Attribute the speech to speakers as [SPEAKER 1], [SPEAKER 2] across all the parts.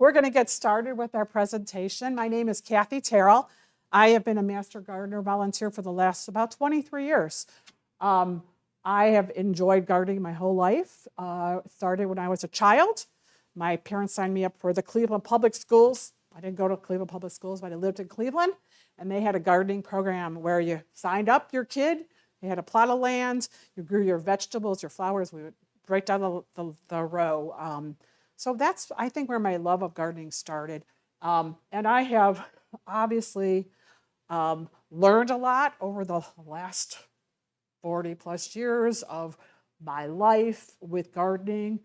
[SPEAKER 1] we're going to get started with our presentation. My name is Kathy Terrell. I have been a Master Gardener volunteer for the last about 23 years. I have enjoyed gardening my whole life. Started when I was a child. My parents signed me up for the Cleveland Public Schools. I didn't go to Cleveland Public Schools, but I lived in Cleveland. And they had a gardening program where you signed up your kid. You had a plot of land. You grew your vegetables, your flowers. We would break down the row. So that's, I think, where my love of gardening started. And I have obviously learned a lot over the last 40 plus years of my life with gardening.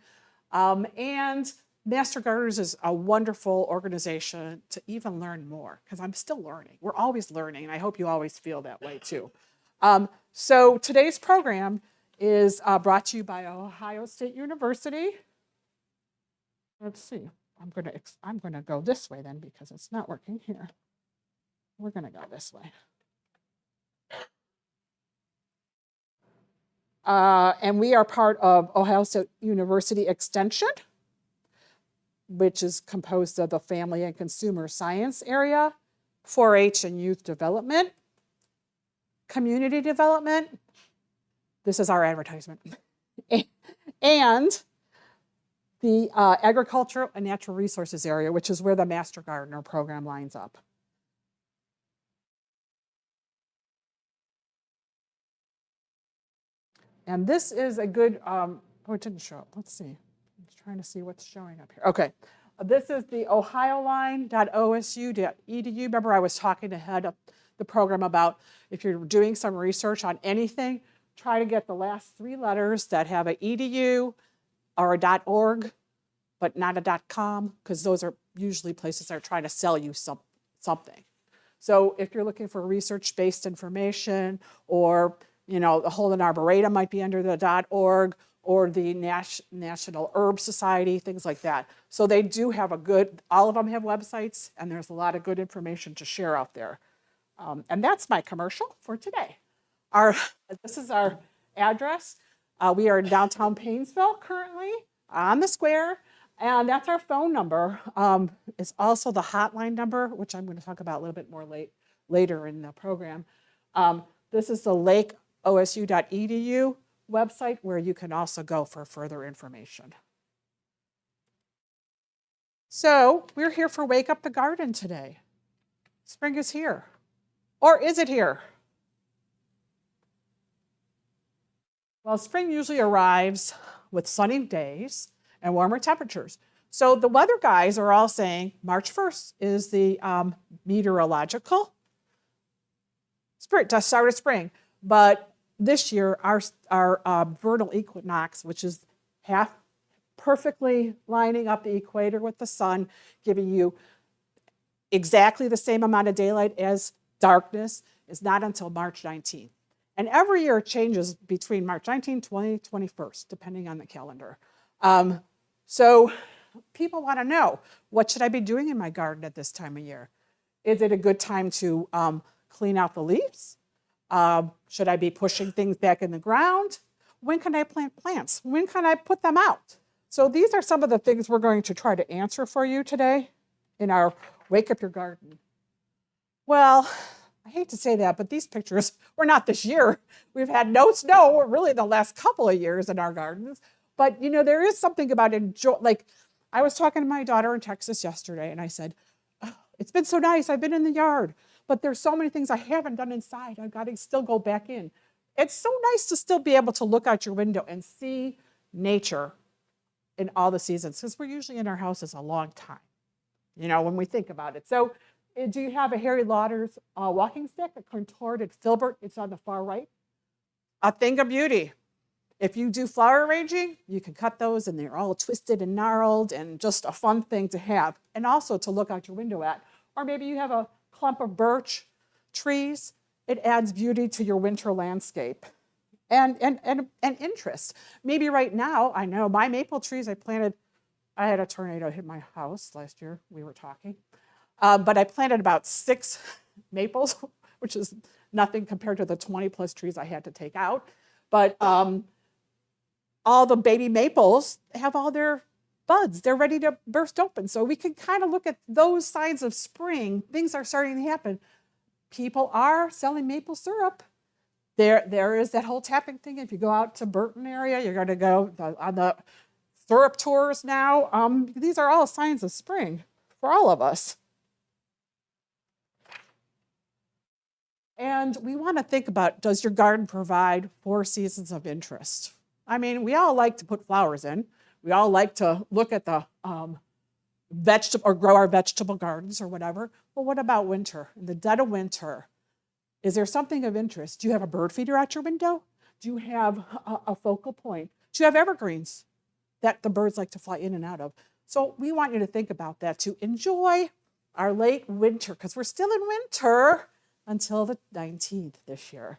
[SPEAKER 1] And Master Gardeners is a wonderful organization to even learn more, because I'm still learning. We're always learning, and I hope you always feel that way too. So today's program is brought to you by Ohio State University. Let's see, I'm gonna go this way then, because it's not working here. We're gonna go this way. And we are part of Ohio State University Extension, which is composed of the Family and Consumer Science area, 4-H and Youth Development, Community Development. This is our advertisement. And the Agricultural and Natural Resources area, which is where the Master Gardener program lines up. And this is a good, oh, it didn't show up. Let's see. I'm just trying to see what's showing up here. Okay. This is the ohioline.osu.edu. Remember, I was talking to head of the program about if you're doing some research on anything, try to get the last 3 letters that have an edu or a .org, but not a .com, because those are usually places that are trying to sell you something. So if you're looking for research-based information, or the Holden Arboretum might be under the .org, or the National Herb Society, things like that. So they do have all of them have websites, and there's a lot of good information to share out there. And that's my commercial for today. This is our address. We are in downtown Painesville currently, on the square, and that's our phone number. It's also the hotline number, which I'm going to talk about a little bit more later in the program. This is the lakeosu.edu website, where you can also go for further information. So we're here for Wake Up the Garden today. Spring is here. Or is it here? Well, spring usually arrives with sunny days and warmer temperatures. So the weather guys are all saying March 1st is the meteorological start of spring. But this year, our vernal equinox, which is half perfectly lining up the equator with the sun, giving you exactly the same amount of daylight as darkness, is not until March 19th. And every year it changes between March 19th, 20th, 21st, depending on the calendar. So people want to know, what should I be doing in my garden at this time of year? Is it a good time to clean out the leaves? Should I be pushing things back in the ground? When can I plant plants? When can I put them out? So these are some of the things we're going to try to answer for you today in our Wake Up Your Garden. Well, I hate to say that, but these pictures were not this year. We've had no snow really the last couple of years in our gardens. But there is something about enjoy. Like, I was talking to my daughter in Texas yesterday, and I said, oh, it's been so nice. I've been in the yard, but there's so many things I haven't done inside. I've got to still go back in. It's so nice to still be able to look out your window and see nature in all the seasons, because we're usually in our houses a long time, when we think about it. So do you have a Harry Lauder's walking stick, a contorted filbert? It's on the far right. A thing of beauty. If you do flower arranging, you can cut those, and they're all twisted and gnarled, and just a fun thing to have, and also to look out your window at. Or maybe you have a clump of birch trees. It adds beauty to your winter landscape and interest. Maybe right now, I know my maple trees I had a tornado hit my house last year. We were talking. But I planted about 6 maples, which is nothing compared to the 20 plus trees I had to take out. But all the baby maples have all their buds. They're ready to burst open. So we can kind of look at those signs of spring. Things are starting to happen. People are selling maple syrup. There is that whole tapping thing. If you go out to Burton area, you're going to go on the syrup tours now. These are all signs of spring for all of us. And we want to think about, does your garden provide 4 seasons of interest? I mean, we all like to put flowers in. We all like to look at the vegetable or grow our vegetable gardens or whatever. But what about winter? In the dead of winter, is there something of interest? Do you have a bird feeder out your window? Do you have a focal point? Do you have evergreens that the birds like to fly in and out of? So we want you to think about that, to enjoy our late winter, because we're still in winter until the 19th this year,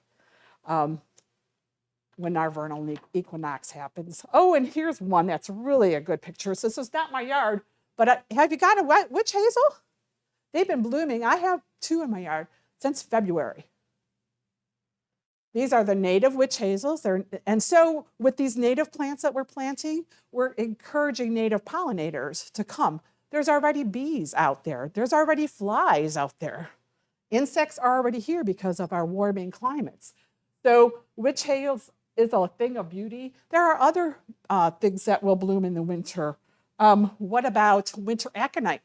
[SPEAKER 1] when our vernal equinox happens. Oh, and here's one that's really a good picture. So this is not my yard, but have you got a witch hazel? They've been blooming. I have 2 in my yard since February. These are the native witch hazels. And so with these native plants that we're planting, we're encouraging native pollinators to come. There's already bees out there. There's already flies out there. Insects are already here because of our warming climates. So witch hazel is a thing of beauty. There are other things that will bloom in the winter. What about winter aconite?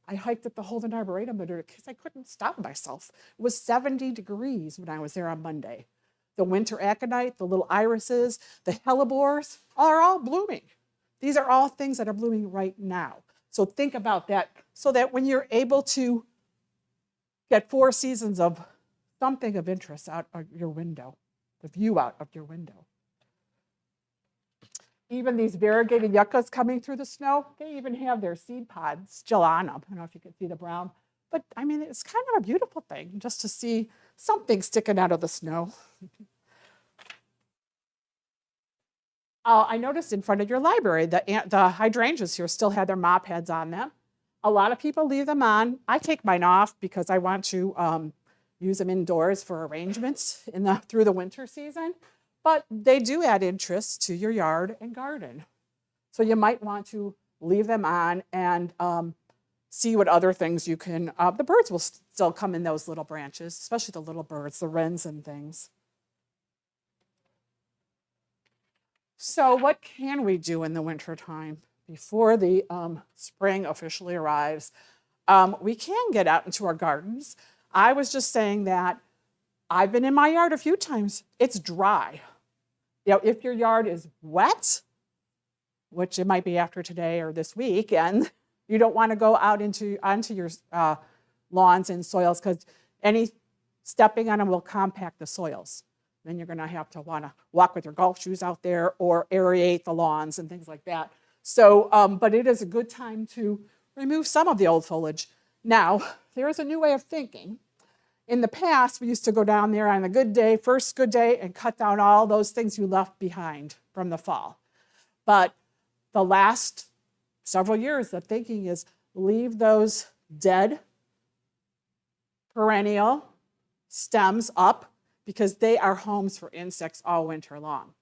[SPEAKER 1] I hiked at the Holden Arboretum because I couldn't stop myself. It was 70 degrees when I was there on Monday. The winter aconite, the little irises, the hellebores are all blooming. These are all things that are blooming right now. So think about that, so that when you're able to get 4 seasons of something of interest out of your window, the view out of your window. Even these variegated yuccas coming through the snow, they even have their seed pods still on them. I don't know if you can see the brown, but I mean, it's kind of a beautiful thing just to see something sticking out of the snow. I noticed in front of your library, the hydrangeas here still had their mop heads on them. A lot of people leave them on. I take mine off because I want to use them indoors for arrangements through the winter season. But they do add interest to your yard and garden. So you might want to leave them on and see what other things you can. The birds will still come in those little branches, especially the little birds, the wrens and things. So what can we do in the wintertime before the spring officially arrives? We can get out into our gardens. I was just saying that I've been in my yard a few times. It's dry. You know, if your yard is wet, which it might be after today or this weekend, you don't want to go out onto your lawns and soils, because any stepping on them will compact the soils. Then you're going to have to want to walk with your golf shoes out there or aerate the lawns and things like that. So, but it is a good time to remove some of the old foliage. Now, there is a new way of thinking. In the past, we used to go down there on a good day, first good day, and cut down all those things you left behind from the fall. But the last several years, the thinking is leave those dead perennial stems up, because they are homes for insects all winter long.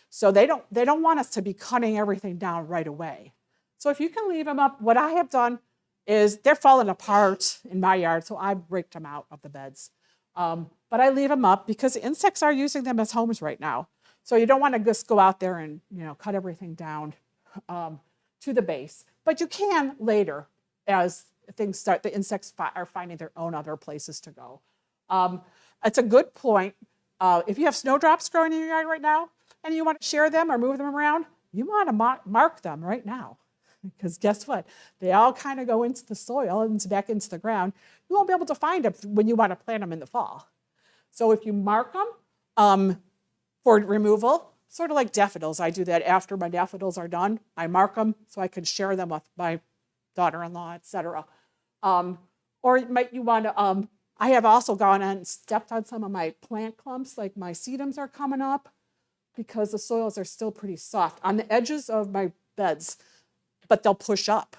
[SPEAKER 1] So they don't want us to be cutting everything down right away. So if you can leave them up, what I have done is they're falling apart in my yard, so I've raked them out of the beds. But I leave them up because insects are using them as homes right now. So you don't want to just go out there and cut everything down to the base. But you can later, as things start, the insects are finding their own other places to go. It's a good point. If you have snowdrops growing in your yard right now and you want to share them or move them around, you want to mark them right now. Because guess what? They all kind of go into the soil and back into the ground. You won't be able to find them when you want to plant them in the fall. So if you mark them for removal, sort of like daffodils, I do that after my daffodils are done. I mark them so I can share them with my daughter-in-law, etc. Or you want to, I have also gone and stepped on some of my plant clumps, like my sedums are coming up because the soils are still pretty soft on the edges of my beds, but they'll push up.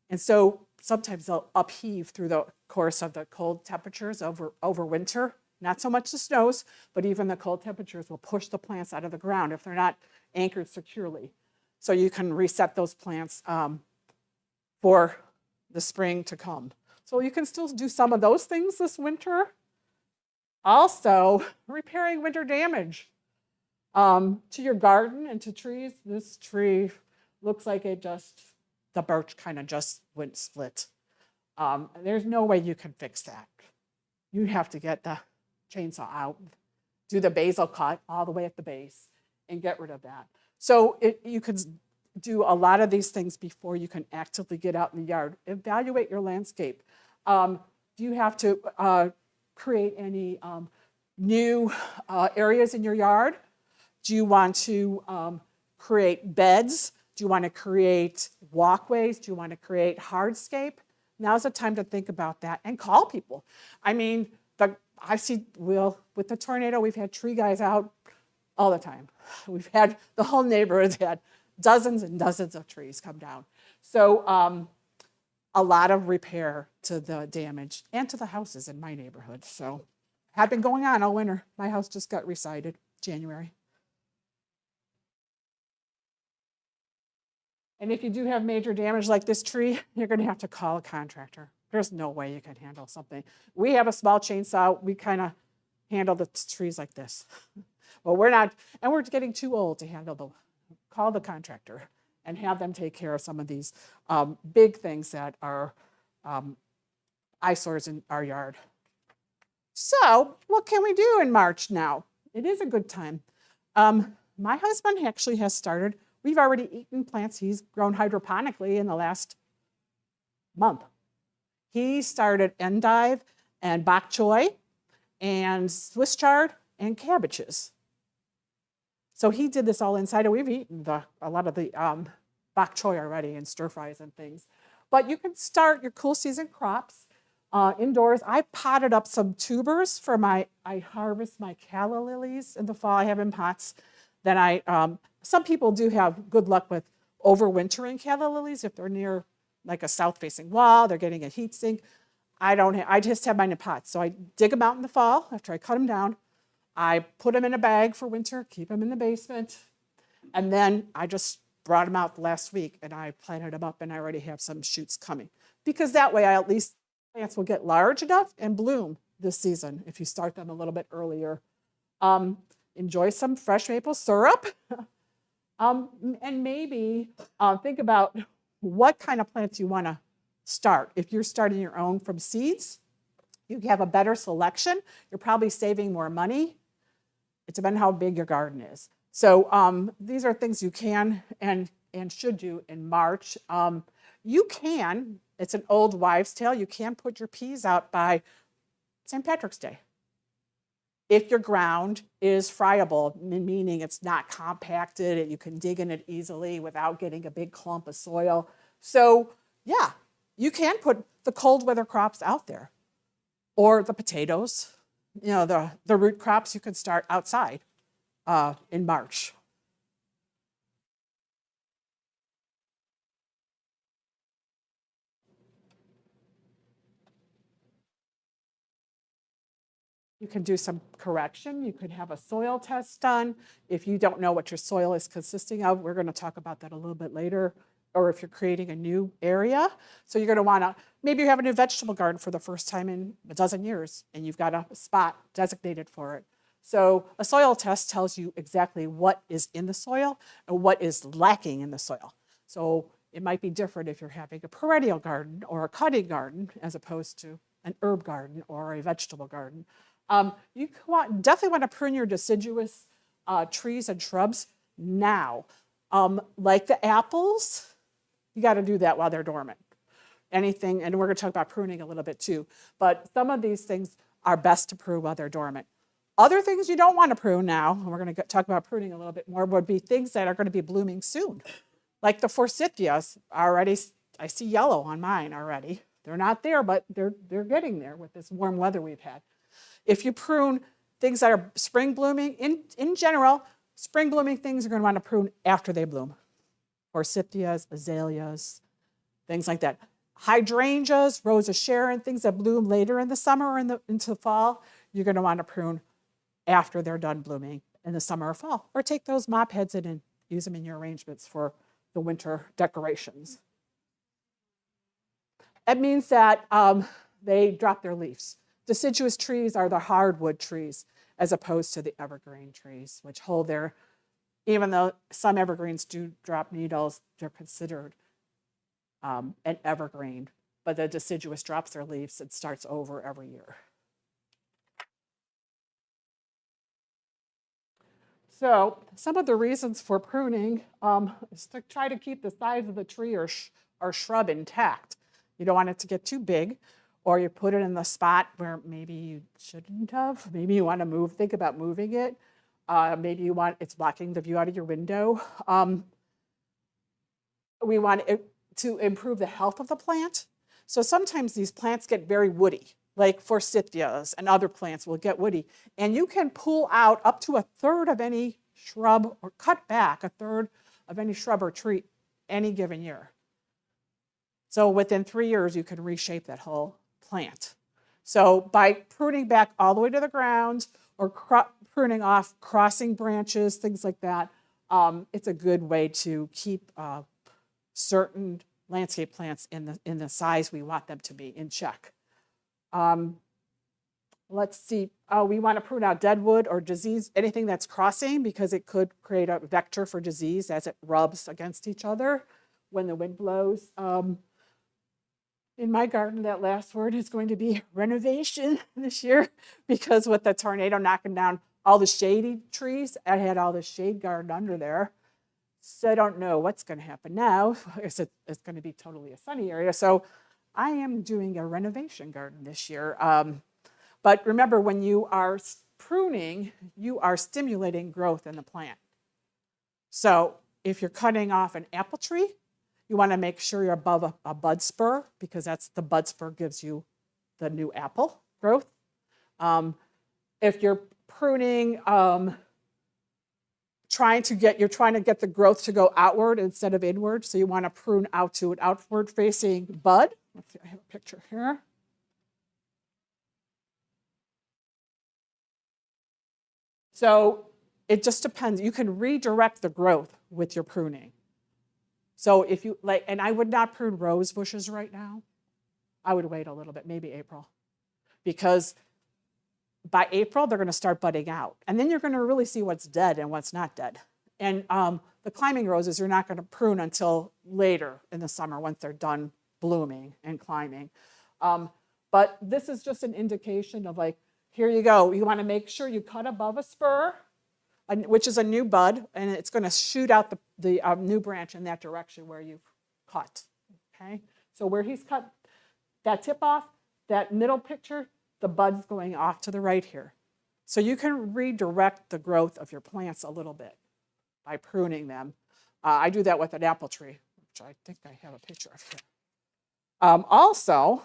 [SPEAKER 1] And so sometimes they'll upheave through the course of the cold temperatures over winter. Not so much the snows, but even the cold temperatures will push the plants out of the ground if they're not anchored securely. so you can reset those plants for the spring to come. So you can still do some of those things this winter. Also, repairing winter damage to your garden and to trees. This tree looks like the birch kind of just went split. There's no way you can fix that. You have to get the chainsaw out, do the basil cut all the way at the base, and get rid of that. So you can do a lot of these things before you can actively get out in the yard. Evaluate your landscape. Do you have to create any new areas in your yard? Do you want to create beds? Do you want to create walkways? Do you want to create hardscape? Now's the time to think about that and call people. I mean, with the tornado, we've had tree guys out all the time. We've had the whole neighborhood had dozens and dozens of trees come down. So a lot of repair to the damage and to the houses in my neighborhood. So had been going on all winter. My house just got resided January. And if you do have major damage like this tree, you're going to have to call a contractor. There's no way you can handle something. We have a small chainsaw. We kind of handle the trees like this. But we're not, and we're getting too old to call the contractor and have them take care of some of these big things that are eyesores in our yard. So what can we do in March now? It is a good time. My husband actually has started. We've already eaten plants he's grown hydroponically in the last month. He started endive and bok choy and Swiss chard and cabbages. So he did this all inside, and we've eaten a lot of the bok choy already and stir fries and things. But you can start your cool season crops indoors. I potted up some tubers I harvest my calla lilies in the fall. I have in pots. Then some people do have good luck with overwintering calla lilies if they're near like a south-facing wall, they're getting a heat sink. I just have mine in pots. So I dig them out in the fall after I cut them down. I put them in a bag for winter, keep them in the basement. And then I just brought them out last week and I planted them up and I already have some shoots coming. Because that way at least plants will get large enough and bloom this season if you start them a little bit earlier. Enjoy some fresh maple syrup. And maybe think about what kind of plants you want to start. If you're starting your own from seeds, you have a better selection. You're probably saving more money. It depends how big your garden is. So these are things you can and should do in March. You can, it's an old wives' tale, you can put your peas out by St. Patrick's Day. If your ground is friable, meaning it's not compacted and you can dig in it easily without getting a big clump of soil. So yeah, you can put the cold weather crops out there. Or the potatoes, the root crops you can start outside in March. You can do some correction. You could have a soil test done. If you don't know what your soil is consisting of, we're going to talk about that a little bit later. Or if you're creating a new area. So you're going to want to, maybe you have a new vegetable garden for the first time in a dozen years and you've got a spot designated for it. So a soil test tells you exactly what is in the soil and what is lacking in the soil. So it might be different if you're having a perennial garden or a cutting garden as opposed to an herb garden or a vegetable garden. You definitely want to prune your deciduous trees and shrubs now. Like the apples, you got to do that while they're dormant. Anything, and we're going to talk about pruning a little bit too, but some of these things are best to prune while they're dormant. Other things you don't want to prune now, and we're going to talk about pruning a little bit more, would be things that are going to be blooming soon. Like the forsythias already, I see yellow on mine already. They're not there, but they're getting there with this warm weather we've had. If you prune things that are spring blooming, in general, spring blooming things are going to want to prune after they bloom. Forsythias, azaleas, things like that. Hydrangeas, Rose of Sharon, things that bloom later in the summer or into the fall, you're going to want to prune after they're done blooming in the summer or fall. Or take those mop heads in and use them in your arrangements for the winter decorations. It means that they drop their leaves. Deciduous trees are the hardwood trees as opposed to the evergreen trees, which hold their, even though some evergreens do drop needles, they're considered an evergreen, but the deciduous drops their leaves and starts over every year. So some of the reasons for pruning is to try to keep the size of the tree or shrub intact. You don't want it to get too big, or you put it in the spot where maybe you shouldn't have. Maybe you want to think about moving it. Maybe it's blocking the view out of your window. We want it to improve the health of the plant. So sometimes these plants get very woody, like forsythias and other plants will get woody. And you can pull out up to a third of any shrub or cut back a third of any shrub or tree any given year. So within 3 years, you can reshape that whole plant. So by pruning back all the way to the ground or pruning off crossing branches, things like that, it's a good way to keep certain landscape plants in the size we want them to be in check. Let's see, we want to prune out dead wood or disease, anything that's crossing, because it could create a vector for disease as it rubs against each other when the wind blows. In my garden, that last word is going to be renovation this year, because with the tornado knocking down all the shady trees, I had all the shade garden under there. So I don't know what's going to happen now. It's going to be totally a sunny area. So I am doing a renovation garden this year. But remember, when you are pruning, you are stimulating growth in the plant. So if you're cutting off an apple tree, you want to make sure you're above a bud spur, because the bud spur gives you the new apple growth. If you're pruning, you're trying to get the growth to go outward instead of inward, so you want to prune out to an outward facing bud. Let's see, I have a picture here. So it just depends. You can redirect the growth with your pruning. So if you like, and I would not prune rose bushes right now. I would wait a little bit, maybe April, because by April, they're going to start budding out. And then you're going to really see what's dead and what's not dead. And the climbing roses, you're not going to prune until later in the summer once they're done blooming and climbing. But this is just an indication of, like, here you go. You want to make sure you cut above a spur, which is a new bud, and it's going to shoot out the new branch in that direction where you've cut. Okay? So where he's cut that tip off, that middle picture, the bud's going off to the right here. So you can redirect the growth of your plants a little bit by pruning them. I do that with an apple tree, which I think I have a picture of here. Also,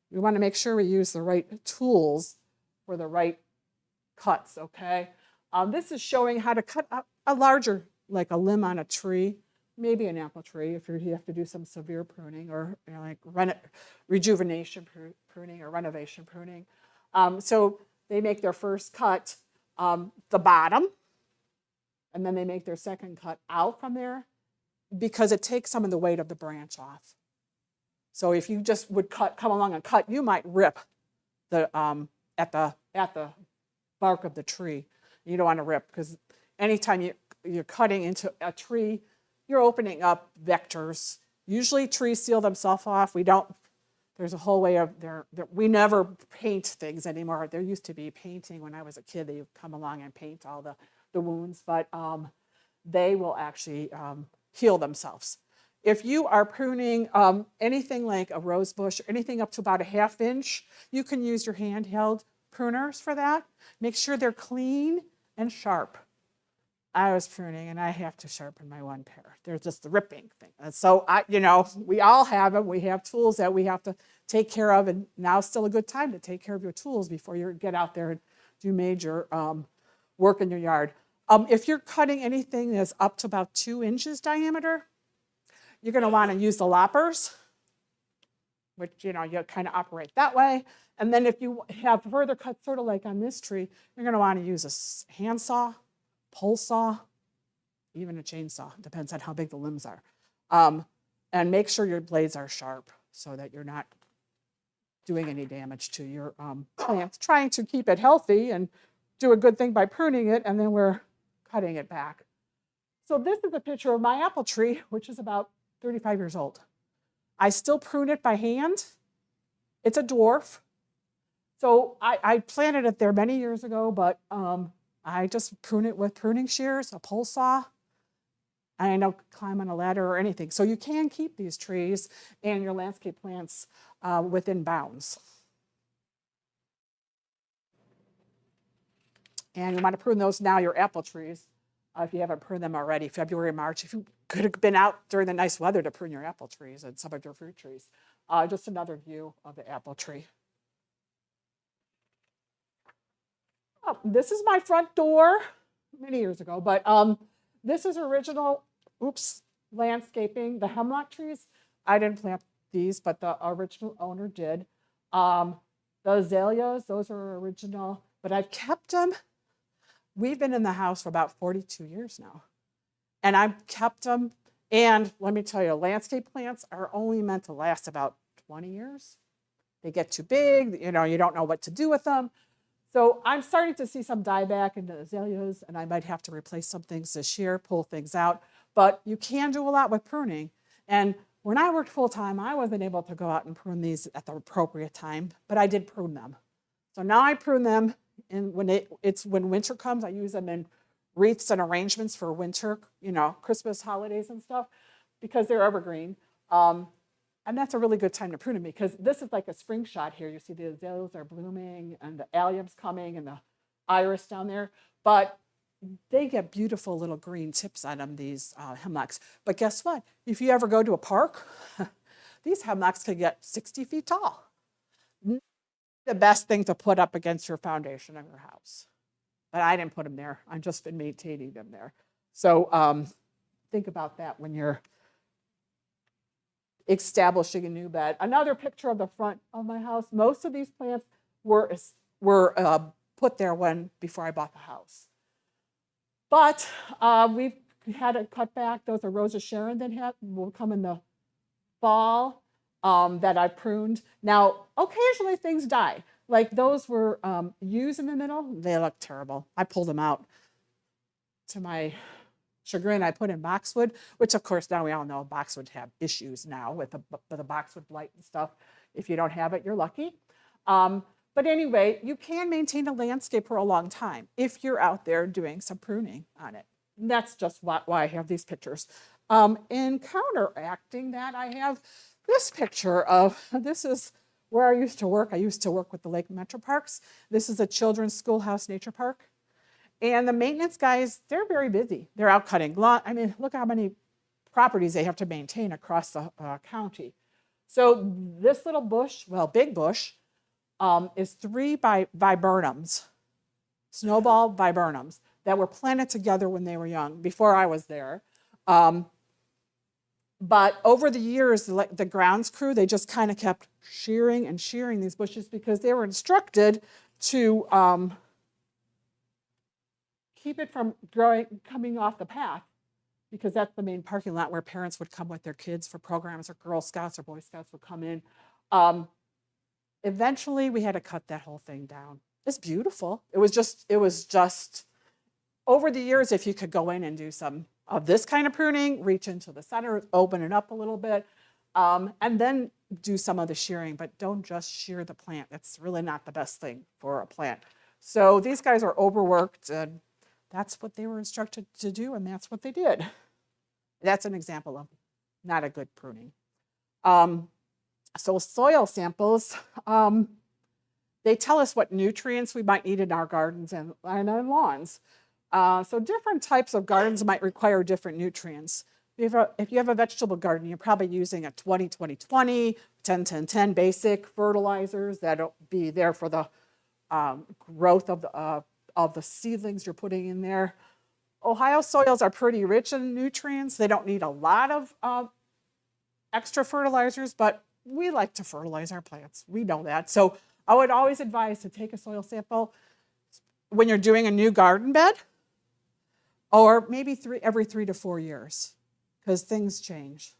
[SPEAKER 1] we want to make sure we use the right tools for the right cuts, okay? This is showing how to cut a larger, like a limb on a tree, maybe an apple tree if you have to do some severe pruning, or like rejuvenation pruning or renovation pruning. So they make their first cut the bottom, and then they make their second cut out from there, because it takes some of the weight of the branch off. So if you just would come along and cut, you might rip the at the bark of the tree. You don't want to rip, because anytime you're cutting into a tree, you're opening up vectors. Usually trees seal themselves off. There's a whole way of we never paint things anymore. There used to be painting when I was a kid. They would come along and paint all the wounds, but they will actually heal themselves. If you are pruning anything like a rose bush, or anything up to about a 1/2 inch, you can use your handheld pruners for that. Make sure they're clean and sharp. I was pruning and I have to sharpen my one pair. There's just the ripping thing. And so we all have them. We have tools that we have to take care of, and now's still a good time to take care of your tools before you get out there and do major work in your yard. If you're cutting anything that's up to about 2 inches diameter, you're going to want to use the loppers, which you kind of operate that way. And then if you have further cuts, sort of like on this tree, you're going to want to use a handsaw, pole saw, even a chainsaw. Depends on how big the limbs are. And make sure your blades are sharp so that you're not doing any damage to your plants. Trying to keep it healthy and do a good thing by pruning it, and then we're cutting it back. So this is a picture of my apple tree, which is about 35 years old. I still prune it by hand. It's a dwarf. So I planted it there many years ago, but I just prune it with pruning shears, a pole saw. I don't climb on a ladder or anything. So you can keep these trees and your landscape plants within bounds. And you want to prune those now, your apple trees, if you haven't pruned them already, February, March. If you could have been out during the nice weather to prune your apple trees and some of your fruit trees. Just another view of the apple tree. Oh, this is my front door many years ago, but this is original, landscaping. The hemlock trees, I didn't plant these, but the original owner did. The azaleas, those are original, but I've kept them. We've been in the house for about 42 years now, and I've kept them. And let me tell you, landscape plants are only meant to last about 20 years. They get too big, you don't know what to do with them. So I'm starting to see some dieback in the azaleas, and I might have to replace some things this year, pull things out. But you can do a lot with pruning. And when I worked full-time, I wasn't able to go out and prune these at the appropriate time, but I did prune them. So now I prune them, and when winter comes, I use them in wreaths and arrangements for winter, Christmas holidays and stuff, because they're evergreen. And that's a really good time to prune them, because this is like a spring shot here. You see the azaleas are blooming and the allium's coming and the iris down there. But they get beautiful little green tips on them, these hemlocks. But guess what? If you ever go to a park, these hemlocks could get 60 feet tall. The best thing to put up against your foundation of your house. But I didn't put them there. I've just been maintaining them there. So think about that when you're establishing a new bed. Another picture of the front of my house. Most of these plants were put there before I bought the house. But we've had it cut back. Those are Rose of Sharon that will come in the fall that I pruned. Now, occasionally things die. Like those were yews in the middle. They look terrible. I pulled them out. To my chagrin, I put in boxwood, which of course now we all know boxwood have issues now with the boxwood blight and stuff. If you don't have it, you're lucky. But anyway, you can maintain a landscape for a long time if you're out there doing some pruning on it. And that's just why I have these pictures. In counteracting that, I have this picture this is where I used to work. I used to work with the Lake Metro Parks. This is a children's schoolhouse nature park. And the maintenance guys, they're very busy. They're out cutting lawn. I mean, look how many properties they have to maintain across the county. So this little bush, big bush, is 3 viburnums, snowball viburnums, that were planted together when they were young, before I was there. But over the years, the grounds crew, they just kind of kept shearing and shearing these bushes because they were instructed to keep it from coming off the path, because that's the main parking lot where parents would come with their kids for programs, or Girl Scouts or Boy Scouts would come in. Eventually, we had to cut that whole thing down. It's beautiful. It was just over the years, if you could go in and do some of this kind of pruning, reach into the center, open it up a little bit, and then do some of the shearing, but don't just shear the plant. That's really not the best thing for a plant. So these guys are overworked, and that's what they were instructed to do, and that's what they did. That's an example of not a good pruning. So soil samples, they tell us what nutrients we might need in our gardens and our lawns. So different types of gardens might require different nutrients. If you have a vegetable garden, you're probably using a 20-20-20, 10-10-10 basic fertilizers that'll be there for the growth of the seedlings you're putting in there. Ohio soils are pretty rich in nutrients. They don't need a lot of extra fertilizers, but we like to fertilize our plants. We know that. So I would always advise to take a soil sample when you're doing a new garden bed, or maybe every 3 to 4 years, because things change.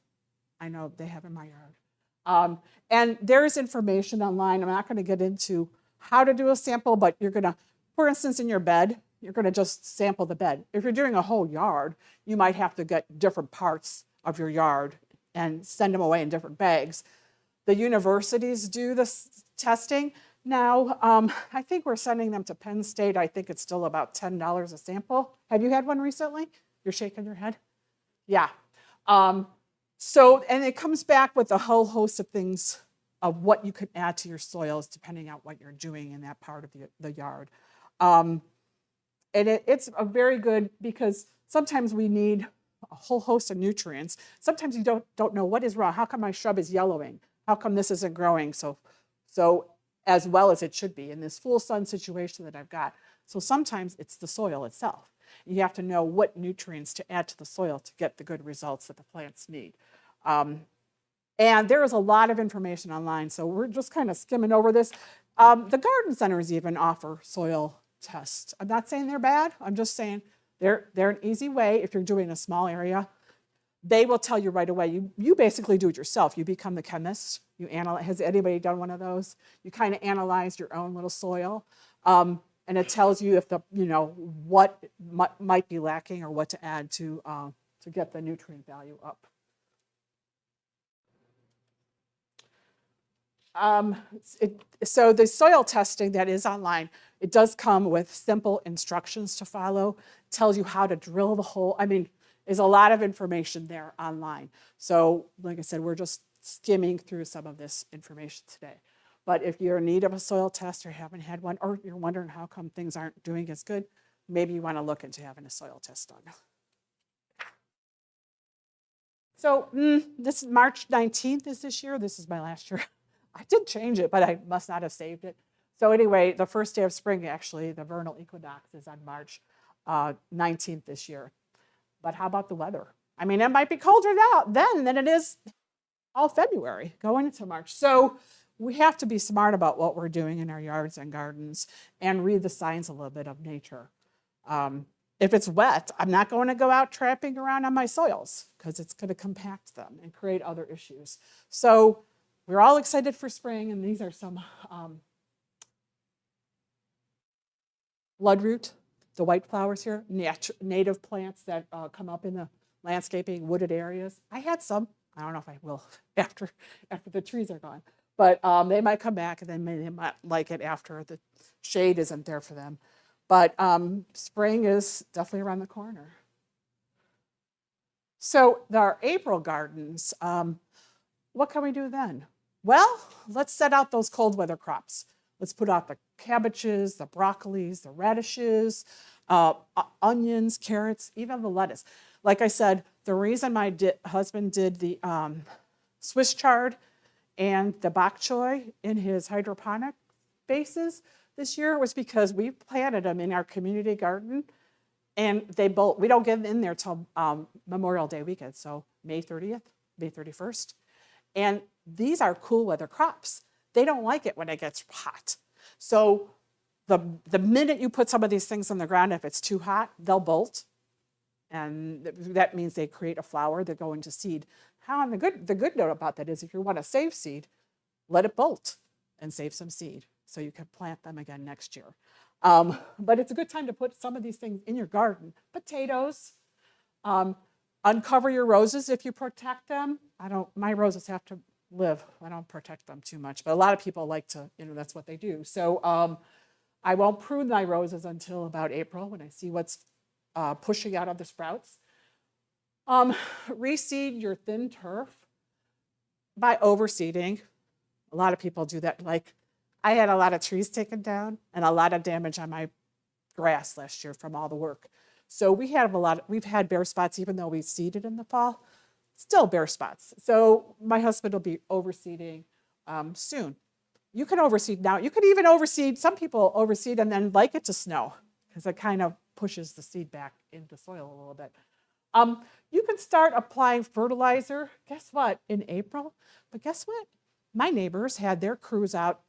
[SPEAKER 1] I know they have in my yard. And there's information online. I'm not going to get into how to do a sample, but you're going to, for instance, in your bed, you're going to just sample the bed. If you're doing a whole yard, you might have to get different parts of your yard and send them away in different bags. The universities do this testing now. I think we're sending them to Penn State. I think it's still about $10 a sample. Have you had one recently? You're shaking your head? Yeah. And it comes back with a whole host of things of what you can add to your soils depending on what you're doing in that part of the yard. And it's a very good, because sometimes we need a whole host of nutrients. Sometimes you don't know what is wrong. How come my shrub is yellowing? How come this isn't growing so as well as it should be in this full sun situation that I've got? So sometimes it's the soil itself. You have to know what nutrients to add to the soil to get the good results that the plants need. And there is a lot of information online, so we're just kind of skimming over this. The garden centers even offer soil tests. I'm not saying they're bad. I'm just saying they're an easy way if you're doing a small area. They will tell you right away. You basically do it yourself. You become the chemist. You analyze. Has anybody done one of those? You kind of analyze your own little soil. And it tells you if what might be lacking or what to add to get the nutrient value up. So the soil testing that is online, it does come with simple instructions to follow. It tells you how to drill the hole. I mean, there's a lot of information there online. So like I said, we're just skimming through some of this information today. But if you're in need of a soil test or haven't had one, or you're wondering how come things aren't doing as good, maybe you want to look into having a soil test done. So this is March 19th is this year. This is my last year. I did change it, but I must not have saved it. So anyway, the first day of spring, actually, the vernal equinox is on March 19th this year. But how about the weather? I mean, it might be colder now then than it is all February going into March. So we have to be smart about what we're doing in our yards and gardens and read the signs a little bit of nature. If it's wet, I'm not going to go out tramping around on my soils because it's going to compact them and create other issues. So we're all excited for spring, and these are some bloodroot, the white flowers here, native plants that come up in the landscaping, wooded areas. I had some. I don't know if I will after the trees are gone. But they might come back, and then they might like it after the shade isn't there for them. But spring is definitely around the corner. So our April gardens, what can we do then? Well, let's set out those cold weather crops. Let's put out the cabbages, the broccolis, the radishes, onions, carrots, even the lettuce. Like I said, the reason my husband did the Swiss chard and the bok choy in his hydroponic bases this year was because we planted them in our community garden, and we don't get in there till Memorial Day weekend, so May 30th, May 31st. And these are cool weather crops. They don't like it when it gets hot. So the minute you put some of these things on the ground, if it's too hot, they'll bolt. And that means they create a flower, they're going to seed. The good note about that is if you want to save seed, let it bolt and save some seed so you can plant them again next year. But it's a good time to put some of these things in your garden. Potatoes, uncover your roses if you protect them. My roses have to live. I don't protect them too much, but a lot of people like to, that's what they do. So I won't prune my roses until about April when I see what's pushing out of the sprouts. Reseed your thin turf by overseeding. A lot of people do that. Like I had a lot of trees taken down and a lot of damage on my grass last year from all the work. So we've had bare spots even though we seeded in the fall, still bare spots. So my husband will be overseeding soon. You can overseed now. You could even overseed, some people overseed and then like it to snow because it kind of pushes the seed back into the soil a little bit. You can start applying fertilizer, guess what, in April. But guess what? My neighbors had their crews out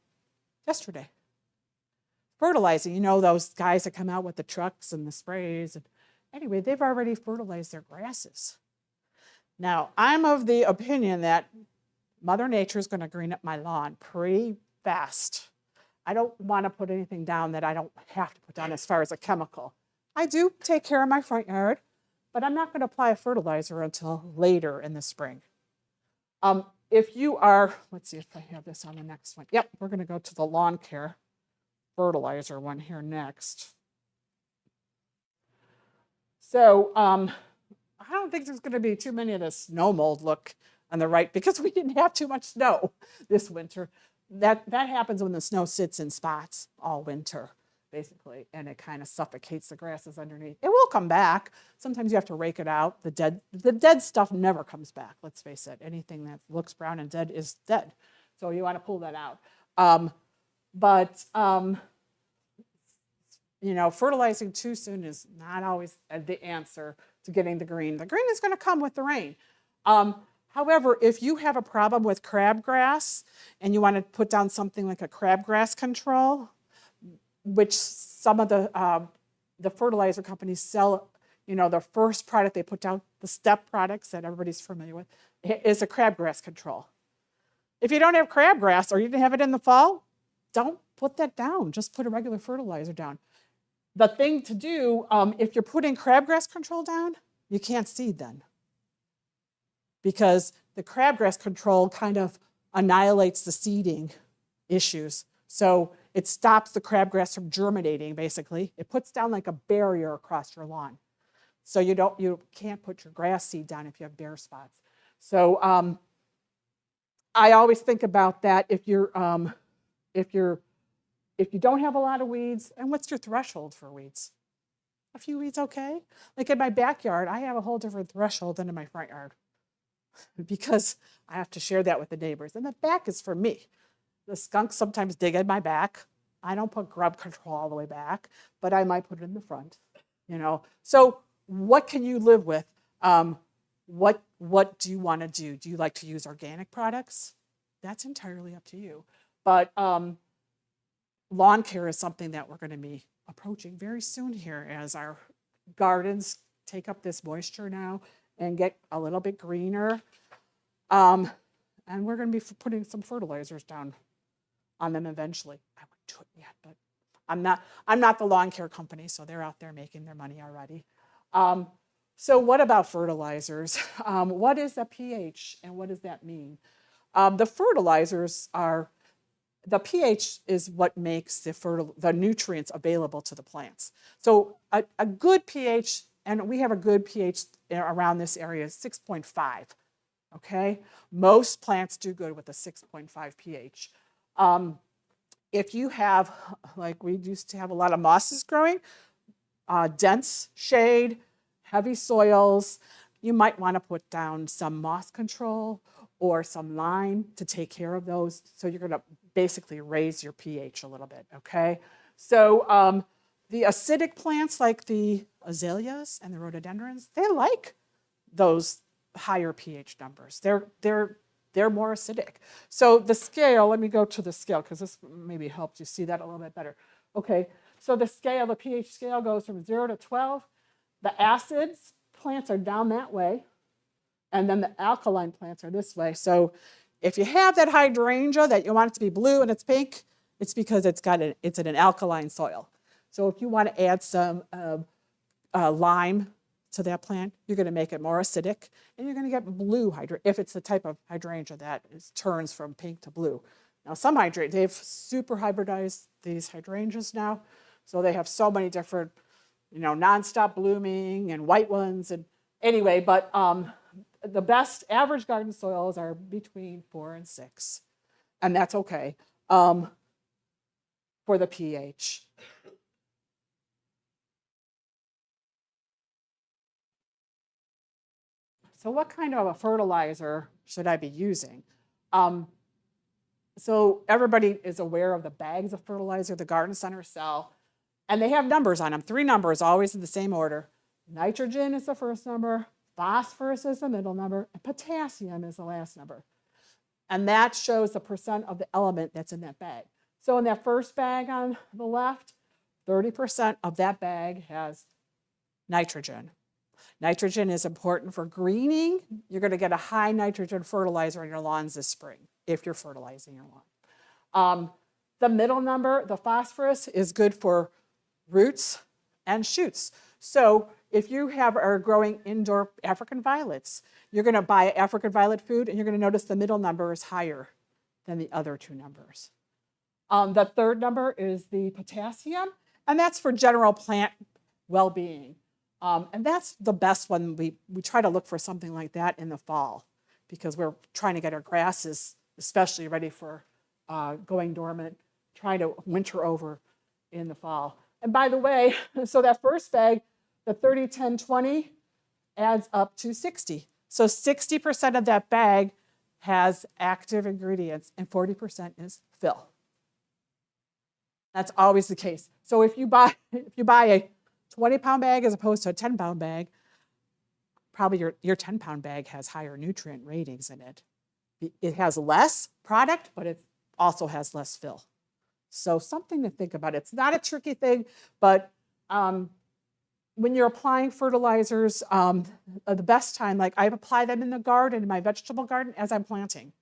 [SPEAKER 1] yesterday fertilizing. Those guys that come out with the trucks and the sprays. Anyway, they've already fertilized their grasses. Now, I'm of the opinion that Mother Nature is going to green up my lawn pretty fast. I don't want to put anything down that I don't have to put down as far as a chemical. I do take care of my front yard, but I'm not going to apply a fertilizer until later in the spring. If you are, let's see if I have this on the next one. Yep, we're going to go to the lawn care fertilizer one here next. So I don't think there's going to be too many of the snow mold look on the right because we didn't have too much snow this winter. That happens when the snow sits in spots all winter, basically, and it kind of suffocates the grasses underneath. It will come back. Sometimes you have to rake it out. The dead stuff never comes back, let's face it. Anything that looks brown and dead is dead. So you want to pull that out. Fertilizing too soon is not always the answer to getting the green. The green is going to come with the rain. However, if you have a problem with crabgrass and you want to put down something like a crabgrass control, which some of the fertilizer companies sell, the first product they put down, the step products that everybody's familiar with, is a crabgrass control. If you don't have crabgrass or you didn't have it in the fall, don't put that down. Just put a regular fertilizer down. The thing to do, if you're putting crabgrass control down, you can't seed then, because the crabgrass control kind of annihilates the seeding issues. So it stops the crabgrass from germinating, basically. It puts down like a barrier across your lawn. So you can't put your grass seed down if you have bare spots. So I always think about that if you don't have a lot of weeds. And what's your threshold for weeds? A few weeds, okay? Like in my backyard, I have a whole different threshold than in my front yard because I have to share that with the neighbors. And the back is for me. The skunks sometimes dig in my back. I don't put grub control all the way back, but I might put it in the front, So what can you live with? What do you want to do? Do you like to use organic products? That's entirely up to you. But lawn care is something that we're going to be approaching very soon here as our gardens take up this moisture now and get a little bit greener. And we're going to be putting some fertilizers down on them eventually. I wouldn't do it yet, but I'm not the lawn care company, so they're out there making their money already. So what about fertilizers? What is a pH and what does that mean? The fertilizers the pH is what makes the nutrients available to the plants. So a good pH, and we have a good pH around this area, is 6.5. Okay, most plants do good with a 6.5 pH. If you have, like we used to have a lot of mosses growing, dense shade, heavy soils, you might want to put down some moss control or some lime to take care of those. So you're going to basically raise your pH a little bit, okay? So the acidic plants like the azaleas and the rhododendrons, they like those higher pH numbers. They're more acidic. So the scale, let me go to the scale because this maybe helps you see that a little bit better. Okay, so the pH scale goes from 0 to 12. The acids plants are down that way, and then the alkaline plants are this way. So if you have that hydrangea that you want it to be blue and it's pink, it's because it's in an alkaline soil. So if you want to add some lime to that plant, you're going to make it more acidic, and you're going to get blue if it's the type of hydrangea that turns from pink to blue. Now, they've super hybridized these hydrangeas now, so they have so many different, nonstop blooming and white ones. And anyway, but the best average garden soils are between 4 and 6, and that's okay for the pH. So what kind of a fertilizer should I be using? So everybody is aware of the bags of fertilizer the garden centers sell, and they have numbers on them, 3 numbers, always in the same order. Nitrogen is the first number, phosphorus is the middle number, and potassium is the last number. And that shows the percent of the element that's in that bag. So in that first bag on the left, 30% of that bag has Nitrogen. Nitrogen is important for greening. You're going to get a high nitrogen fertilizer in your lawns this spring if you're fertilizing your lawn. The middle number, the phosphorus, is good for roots and shoots. So if you are growing indoor African violets, you're going to buy African violet food, and you're going to notice the middle number is higher than the other two numbers. The third number is the potassium, and that's for general plant well-being. And that's the best one. We try to look for something like that in the fall because we're trying to get our grasses, especially ready for going dormant, trying to winter over in the fall. And by the way, so that first bag, the 30, 10, 20 adds up to 60. So 60% of that bag has active ingredients and 40% is fill. That's always the case. So if you buy a 20-pound bag as opposed to a 10-pound bag, probably your 10-pound bag has higher nutrient ratings in it. It has less product, but it also has less fill. So something to think about. It's not a tricky thing, but when you're applying fertilizers, the best time, like I apply them in the garden, in my vegetable garden, as I'm planting.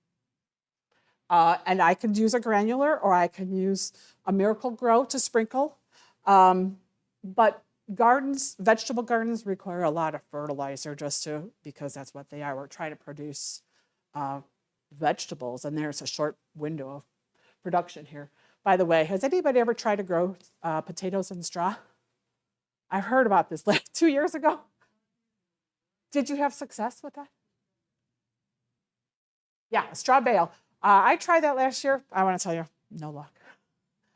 [SPEAKER 1] And I can use a granular or I can use a Miracle Grow to sprinkle. But vegetable gardens require a lot of fertilizer because that's what they are. We're trying to produce vegetables, and there's a short window of production here. By the way, has anybody ever tried to grow potatoes in straw? I've heard about this like 2 years ago. Did you have success with that? Yeah, straw bale. I tried that last year. I want to tell you, no luck.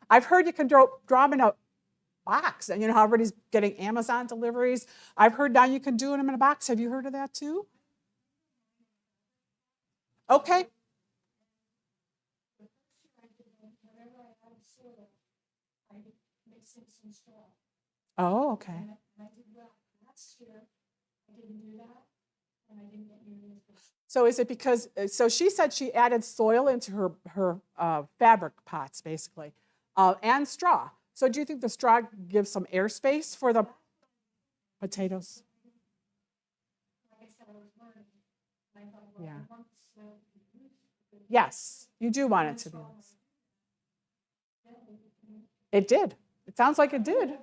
[SPEAKER 1] I've heard you can draw them in a box, and you know how everybody's getting Amazon deliveries. I've heard now you can do them in a box. Have you heard of that too? Okay. Oh, okay. So is it because, so she said she added soil into her fabric pots, basically, and straw. So do you think the straw gives some airspace for the potatoes? Yeah. Yes, you do want it to be. It did. It sounds like it did.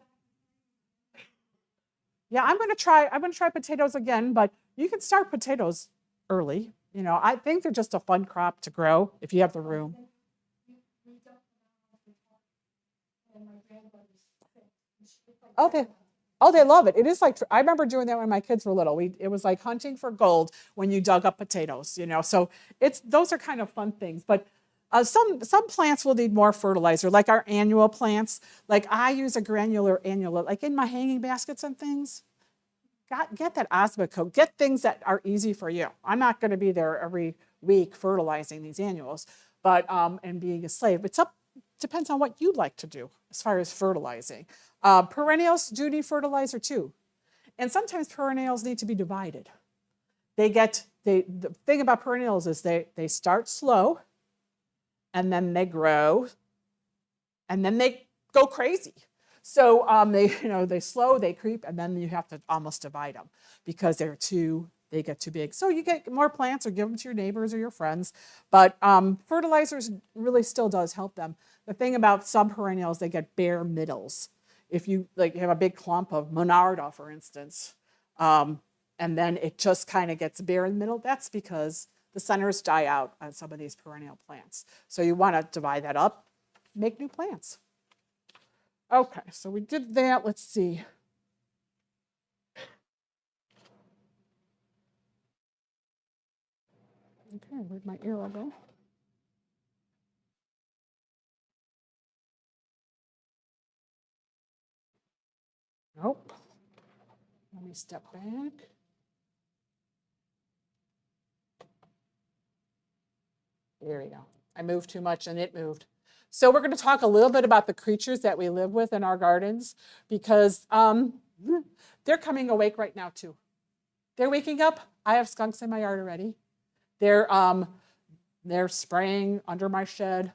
[SPEAKER 1] Yeah, I'm going to try potatoes again, but you can start potatoes early. You know, I think they're just a fun crop to grow if you have the room. They love it. It is like, I remember doing that when my kids were little. It was like hunting for gold when you dug up potatoes, you know. So those are kind of fun things. But some plants will need more fertilizer, like our annual plants. Like I use a granular annual, like in my hanging baskets and things. Get that Osmocote. Get things that are easy for you. I'm not going to be there every week fertilizing these annuals, but and being a slave. Depends on what you'd like to do as far as fertilizing. Perennials do need fertilizer too, and sometimes perennials need to be divided. The thing about perennials is they start slow, and then they grow, and then they go crazy. So they slow, they creep, and then you have to almost divide them because they get too big. So you get more plants or give them to your neighbors or your friends. But fertilizers really still does help them. The thing about some perennials, they get bare middles. If you have a big clump of Monarda, for instance, and then it just kind of gets bare in the middle, that's because the centers die out on some of these perennial plants. So you want to divide that up, make new plants. Okay, so we did that. Let's see. Okay, where'd my arrow go? Nope. Let me step back. There we go. I moved too much and it moved. So we're going to talk a little bit about the creatures that we live with in our gardens because they're coming awake right now too. They're waking up. I have skunks in my yard already. They're spraying under my shed,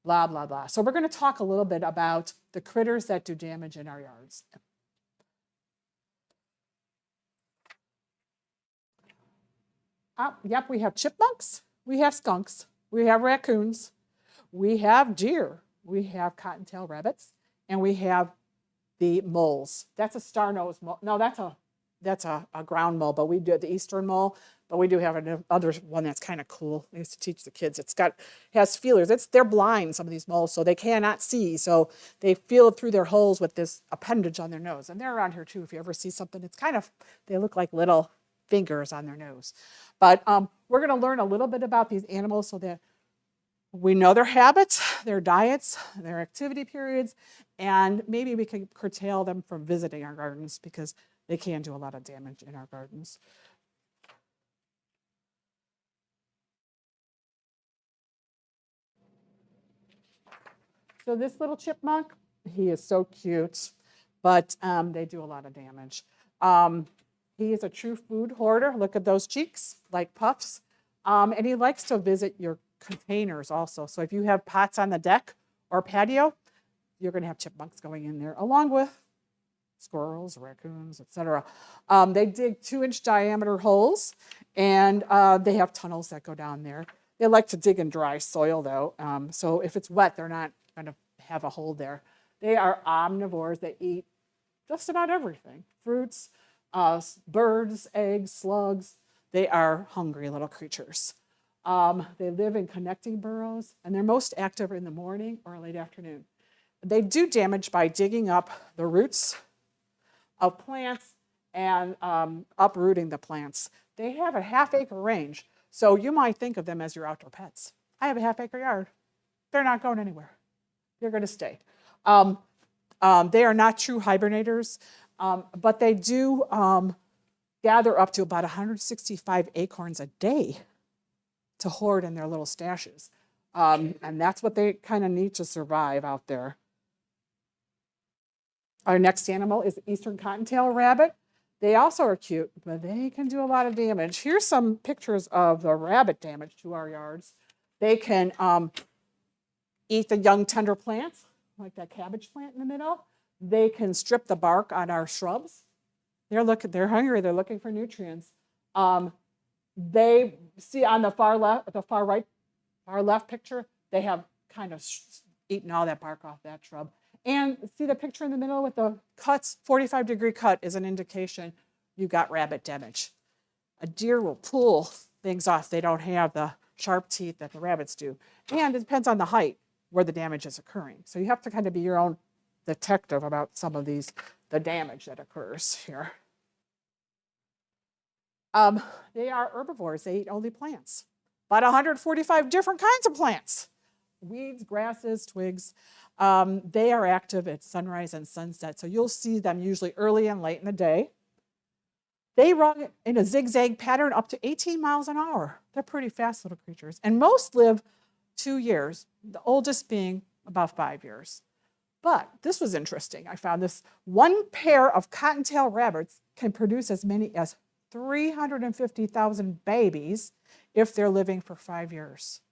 [SPEAKER 1] blah, blah, blah. So we're going to talk a little bit about the critters that do damage in our yards. Yep, we have chipmunks, we have skunks, we have raccoons, we have deer, we have cottontail rabbits, and we have the moles. That's a star-nosed mole. No, that's a ground mole, but we do the eastern mole. But we do have another one that's kind of cool. I used to teach the kids. Has feelers. They're blind, some of these moles, so they cannot see. So they feel through their holes with this appendage on their nose. And they're around here too. If you ever see something, they look like little fingers on their nose. But we're going to learn a little bit about these animals so that we know their habits, their diets, their activity periods, and maybe we can curtail them from visiting our gardens because they can do a lot of damage in our gardens. So this little chipmunk, he is so cute, but they do a lot of damage. He is a true food hoarder. Look at those cheeks, like puffs. And he likes to visit your containers also. So if you have pots on the deck or patio, you're going to have chipmunks going in there, along with squirrels, raccoons, etc. They dig 2-inch diameter holes, and they have tunnels that go down there. They like to dig in dry soil, though. So if it's wet, they're not going to have a hole there. They are omnivores. They eat just about everything. Fruits, birds, eggs, slugs. They are hungry little creatures. They live in connecting burrows, and they're most active in the morning or late afternoon. They do damage by digging up the roots of plants and uprooting the plants. They have a half-acre range, so you might think of them as your outdoor pets. I have a half-acre yard. They're not going anywhere. They're going to stay. They are not true hibernators, but they do gather up to about 165 acorns a day to hoard in their little stashes. And that's what they kind of need to survive out there. Our next animal is the eastern cottontail rabbit. They also are cute, but they can do a lot of damage. Here's some pictures of the rabbit damage to our yards. They can eat the young tender plants, like that cabbage plant in the middle. They can strip the bark on our shrubs. They're hungry. They're looking for nutrients. They see on the far left picture, they have kind of eaten all that bark off that shrub. And see the picture in the middle with the cuts? 45-degree cut is an indication you got rabbit damage. A deer will pull things off. They don't have the sharp teeth that the rabbits do. And it depends on the height where the damage is occurring. So you have to kind of be your own detective about some of the damage that occurs here. They are herbivores. They eat only plants. About 145 different kinds of plants. Weeds, grasses, twigs. They are active at sunrise and sunset. So you'll see them usually early and late in the day. They run in a zigzag pattern up to 18 miles an hour. They're pretty fast little creatures. And most live 2 years, the oldest being about 5 years. But this was interesting. I found this. One pair of cottontail rabbits can produce as many as 350,000 babies if they're living for 5 years.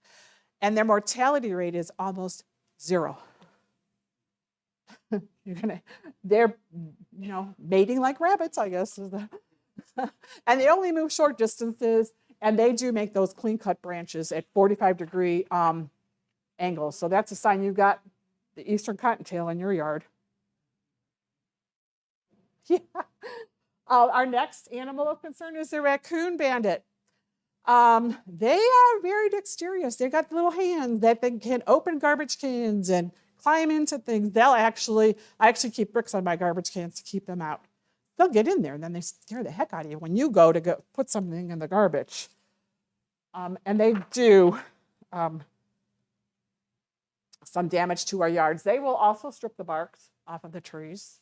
[SPEAKER 1] And their mortality rate is almost 0. They're mating like rabbits, I guess. And they only move short distances, and they do make those clean-cut branches at 45-degree angles. So that's a sign you've got the eastern cottontail in your yard. Yeah. Our next animal of concern is the raccoon bandit. They are very dexterous. They've got little hands that they can open garbage cans and climb into things. I actually keep bricks on my garbage cans to keep them out. They'll get in there, and then they scare the heck out of you when you go put something in the garbage. And they do some damage to our yards. They will also strip the barks off of the trees.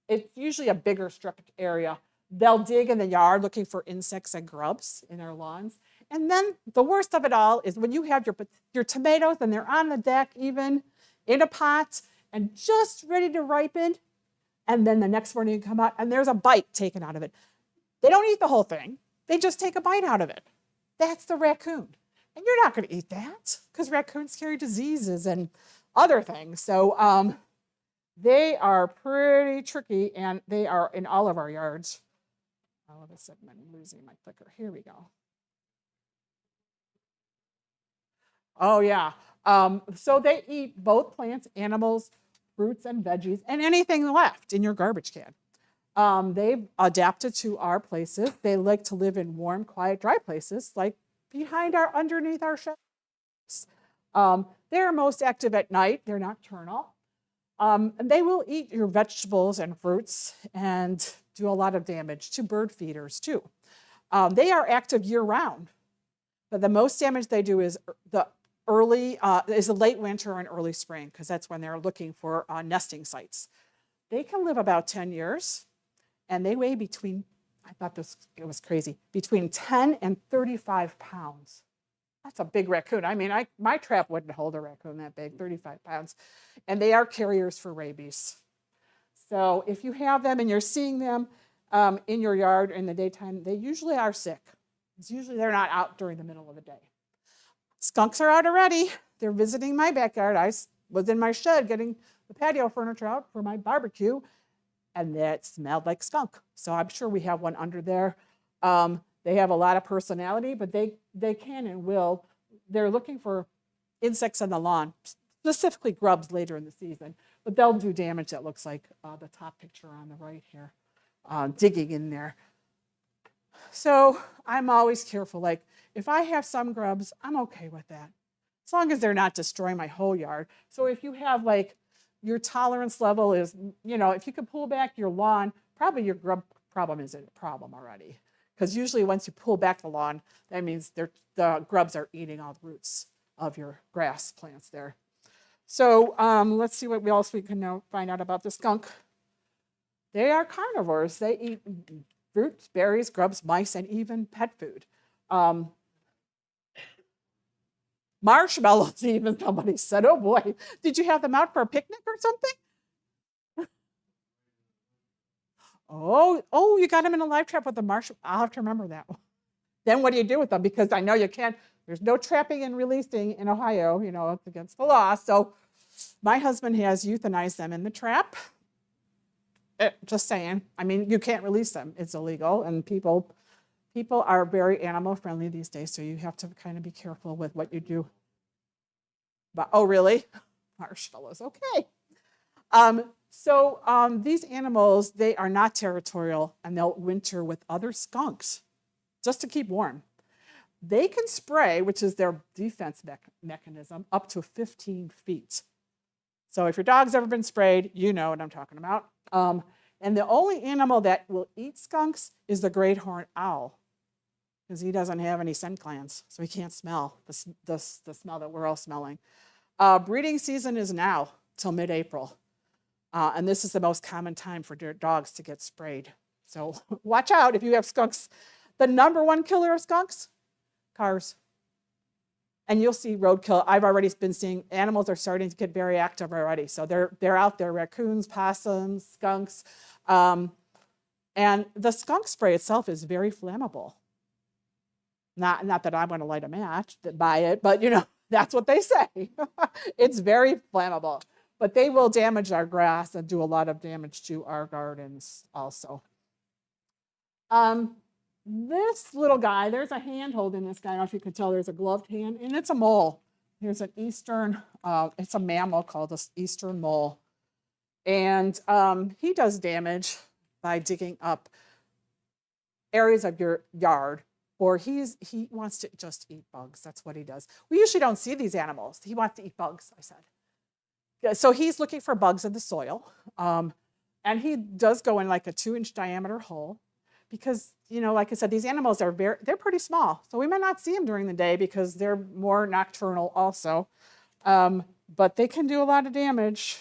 [SPEAKER 1] It's usually a bigger stripped area. They'll dig in the yard looking for insects and grubs in our lawns. And then the worst of it all is when you have your tomatoes and they're on the deck, even in a pot and just ready to ripen. And then the next morning you come out and there's a bite taken out of it. They don't eat the whole thing. They just take a bite out of it. That's the raccoon. And you're not going to eat that because raccoons carry diseases and other things. So they are pretty tricky, and they are in all of our yards. All of a sudden, I'm losing my clicker. Here we go. Oh, yeah. So they eat both plants, animals, fruits, and veggies, and anything left in your garbage can. They've adapted to our places. They like to live in warm, quiet, dry places, like underneath our shelves. They're most active at night. They're nocturnal. And they will eat your vegetables and fruits and do a lot of damage to bird feeders too. They are active year round, but the most damage they do is the late winter and early spring, because that's when they're looking for nesting sites. They can live about 10 years, and they weigh between, I thought it was crazy, between 10 and 35 pounds. That's a big raccoon. I mean, my trap wouldn't hold a raccoon that big, 35 pounds. And they are carriers for rabies. So if you have them and you're seeing them in your yard in the daytime, they usually are sick. It's usually they're not out during the middle of the day. Skunks are out already. They're visiting my backyard. I was in my shed getting the patio furniture out for my barbecue, and that smelled like skunk. So I'm sure we have one under there. They have a lot of personality, but they can and will. They're looking for insects on the lawn, specifically grubs later in the season, but they'll do damage that looks like the top picture on the right here, digging in there. So I'm always careful. Like if I have some grubs, I'm okay with that, as long as they're not destroying my whole yard. So if you have like your tolerance level is, if you can pull back your lawn, probably your grub problem isn't a problem already. Because usually once you pull back the lawn, that means the grubs are eating all the roots of your grass plants there. So let's see what else we can now find out about the skunk. They are carnivores. They eat fruits, berries, grubs, mice, and even pet food. Marshmallows, even somebody said, oh boy, did you have them out for a picnic or something? Oh, you got them in a live trap with the marshmallow. I'll have to remember that one. Then what do you do with them? Because I know you can't, there's no trapping and releasing in Ohio, it's against the law. So my husband has euthanized them in the trap. Just saying. I mean, you can't release them. It's illegal. And people are very animal friendly these days. So you have to kind of be careful with what you do. But, oh, really? Marshmallows. Okay. So these animals, they are not territorial, and they'll winter with other skunks just to keep warm. They can spray, which is their defense mechanism, up to 15 feet. So if your dog's ever been sprayed, you know what I'm talking about. And the only animal that will eat skunks is the great horned owl, because he doesn't have any scent glands, so he can't smell the smell that we're all smelling. Breeding season is now till mid-April. And this is the most common time for dogs to get sprayed. So watch out if you have skunks. The number one killer of skunks? Cars. And you'll see roadkill. I've already been seeing animals are starting to get very active already. So they're out there, raccoons, possums, skunks. And the skunk spray itself is very flammable. Not that I want to light a match by it, but that's what they say. It's very flammable. But they will damage our grass and do a lot of damage to our gardens also. This little guy, there's a hand holding this guy. I don't know if you can tell, there's a gloved hand, and it's a mole. Here's an it's a mammal called an eastern mole. And he does damage by digging up areas of your yard, or he wants to just eat bugs. That's what he does. We usually don't see these animals. He wants to eat bugs, I said. So he's looking for bugs in the soil. And he does go in like a 2-inch diameter hole, because, like I said, these animals they're pretty small. So we might not see them during the day because they're more nocturnal also. But they can do a lot of damage.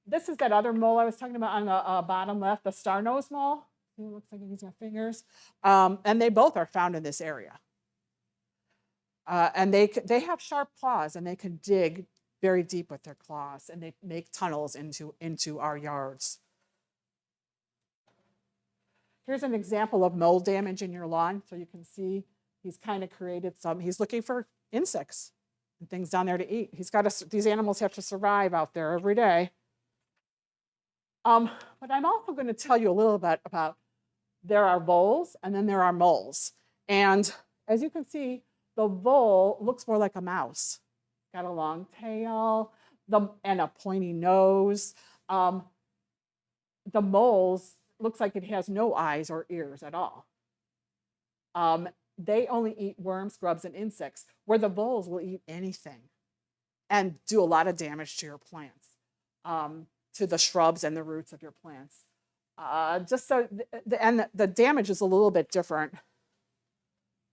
[SPEAKER 1] This is that other mole I was talking about on the bottom left, the star-nosed mole. It looks like he's got fingers. And they both are found in this area. And they have sharp claws, and they can dig very deep with their claws, and they make tunnels into our yards. Here's an example of mold damage in your lawn. So you can see he's kind of created he's looking for insects and things down there to eat. These animals have to survive out there every day. But I'm also going to tell you a little bit about, there are voles and then there are moles. And as you can see, The vole looks more like a mouse. Got a long tail and a pointy nose. The moles looks like it has no eyes or ears at all. They only eat worms, grubs, and insects, where the voles will eat anything and do a lot of damage to your plants, to the shrubs and the roots of your plants. Just so, and the damage is a little bit different.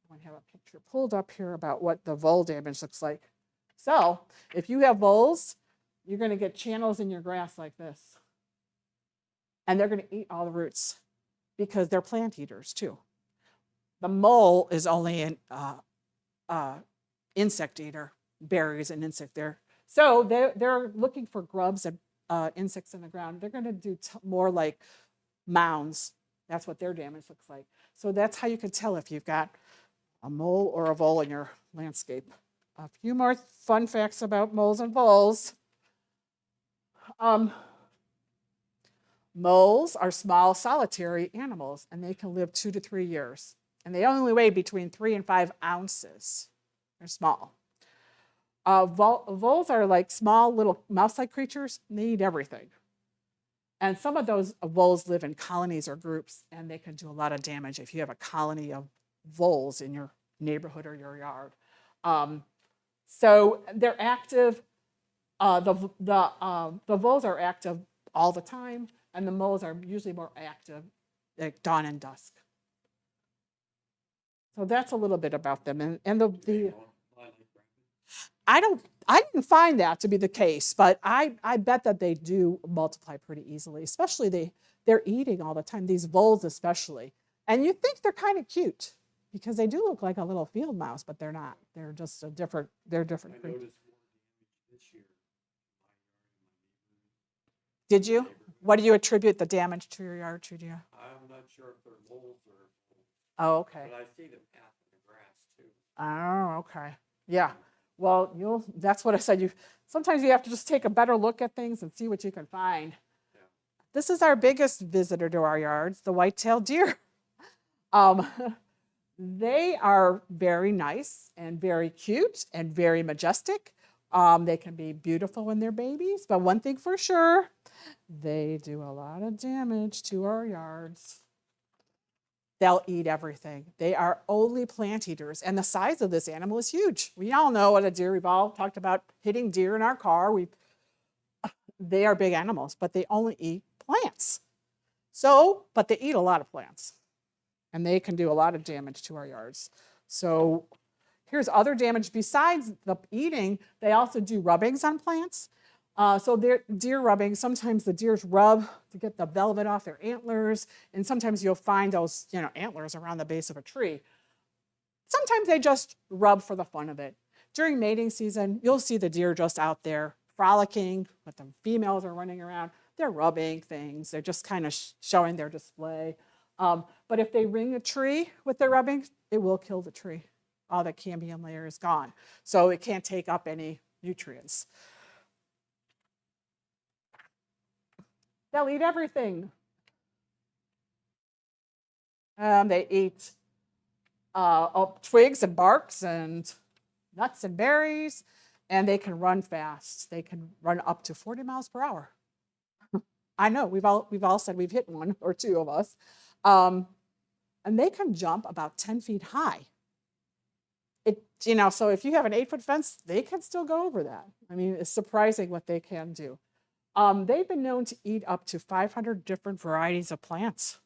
[SPEAKER 1] I have a picture pulled up here about what the vole damage looks like. So if you have voles, you're going to get channels in your grass like this. And they're going to eat all the roots because they're plant eaters too. The mole is only an insect eater, berries and insect there. So they're looking for grubs and insects in the ground. They're going to do more like mounds. That's what their damage looks like. So that's how you can tell if you've got a mole or a vole in your landscape. A few more fun facts about moles and voles. Moles are small, solitary animals, and they can live 2 to 3 years. And they only weigh between 3 and 5 ounces. They're small. Voles are like small little mouse-like creatures. They eat everything. And some of those voles live in colonies or groups, and they can do a lot of damage if you have a colony of voles in your neighborhood or your yard. So they're active. The voles are active all the time, and the moles are usually more active like dawn and dusk. So that's a little bit about them. And the I didn't find that to be the case, but I bet that they do multiply pretty easily, especially they're eating all the time, these voles especially. And you think they're kind of cute because they do look like a little field mouse, but they're not. They're just different creatures. Did you? What do you attribute the damage to your yard to?
[SPEAKER 2] I'm not sure if they're moles or.
[SPEAKER 1] Oh, okay.
[SPEAKER 2] But I see them path in the grass too.
[SPEAKER 1] Oh, okay. Yeah. Well, that's what I said. Sometimes you have to just take a better look at things and see what you can find. Yeah. This is our biggest visitor to our yards, the white-tailed deer. They are very nice and very cute and very majestic. They can be beautiful when they're babies, but one thing for sure, they do a lot of damage to our yards. They'll eat everything. They are only plant eaters, and the size of this animal is huge. We all know what a deer, we've all talked about hitting deer in our car. They are big animals, but they only eat plants. But they eat a lot of plants, and they can do a lot of damage to our yards. So here's other damage besides the eating. They also do rubbings on plants. So deer rubbing, sometimes the deers rub to get the velvet off their antlers, and sometimes you'll find those antlers around the base of a tree. Sometimes they just rub for the fun of it. During mating season, you'll see the deer just out there frolicking, but the females are running around. They're rubbing things. They're just kind of showing their display. But if they ring a tree with their rubbing, it will kill the tree. All the cambium layer is gone. So it can't take up any nutrients. They'll eat everything. They eat twigs and barks and nuts and berries, and they can run fast. They can run up to 40 miles per hour. I know, we've all said we've hit one or two of us. And they can jump about 10 feet high. So if you have an 8-foot fence, they can still go over that. I mean, it's surprising what they can do. They've been known to eat up to 500 different varieties of plants.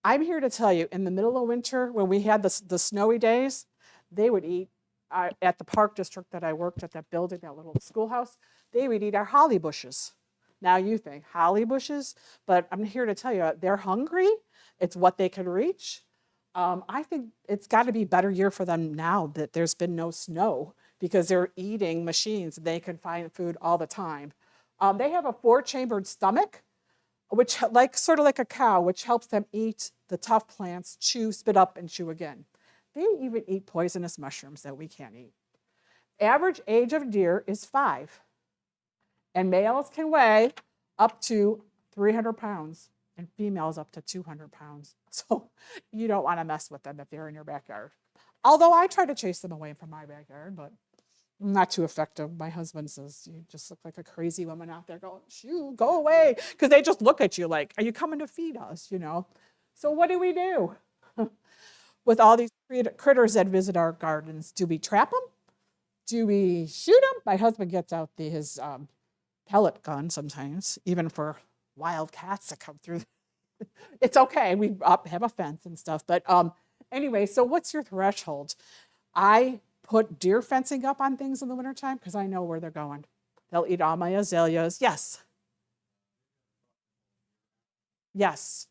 [SPEAKER 1] I'm here to tell you, in the middle of winter, when we had the snowy days, they would eat, at the park district that I worked at, that building, that little schoolhouse, they would eat our holly bushes. Now you think, holly bushes? But I'm here to tell you, they're hungry. It's what they can reach. I think it's got to be a better year for them now that there's been no snow, because they're eating machines. They can find food all the time. They have a 4-chambered stomach, which sort of like a cow, which helps them eat the tough plants, chew, spit up, and chew again. They even eat poisonous mushrooms that we can't eat. Average age of deer is 5, and males can weigh up to 300 pounds, and females up to 200 pounds. So you don't want to mess with them if they're in your backyard. Although I try to chase them away from my backyard, but I'm not too effective. My husband says, you just look like a crazy woman out there going, shoo, go away. Because they just look at you like, are you coming to feed us, you know? So what do we do with all these critters that visit our gardens? Do we trap them? Do we shoot them? My husband gets out his pellet gun sometimes, even for wild cats that come through. It's okay. We have a fence and stuff. But anyway, so what's your threshold? I put deer fencing up on things in the wintertime because I know where they're going. They'll eat all my azaleas. Yes. Yes.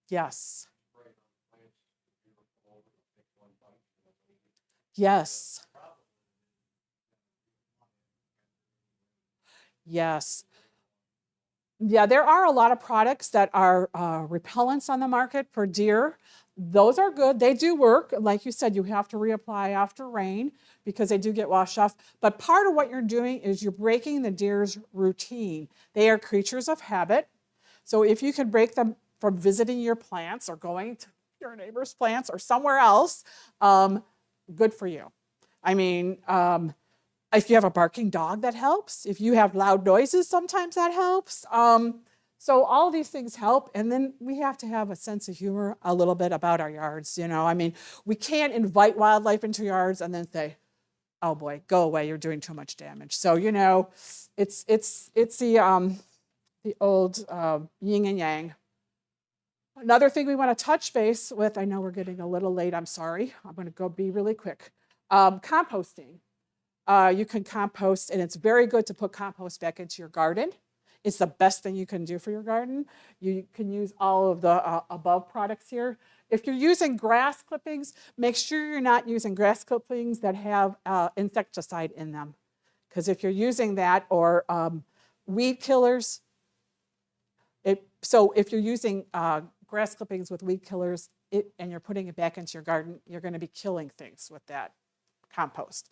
[SPEAKER 1] Yes. Yes. Yes. Yeah, there are a lot of products that are repellents on the market for deer. Those are good. They do work. Like you said, you have to reapply after rain because they do get washed off. But part of what you're doing is you're breaking the deer's routine. They are creatures of habit. So if you can break them from visiting your plants or going to your neighbor's plants or somewhere else, good for you. I mean, if you have a barking dog, that helps. If you have loud noises, sometimes that helps. So all these things help. And then we have to have a sense of humor a little bit about our yards. You know, I mean, we can't invite wildlife into yards and then say, oh boy, go away, you're doing too much damage. So, you know, it's the old yin and yang. Another thing we want to touch base with, I know we're getting a little late, I'm sorry. I'm going to go be really quick. Composting. You can compost, and it's very good to put compost back into your garden. It's the best thing you can do for your garden. You can use all of the above products here. If you're using grass clippings, make sure you're not using grass clippings that have insecticide in them. Because if you're using that or weed killers, so if you're using grass clippings with weed killers and you're putting it back into your garden, you're going to be killing things with that compost.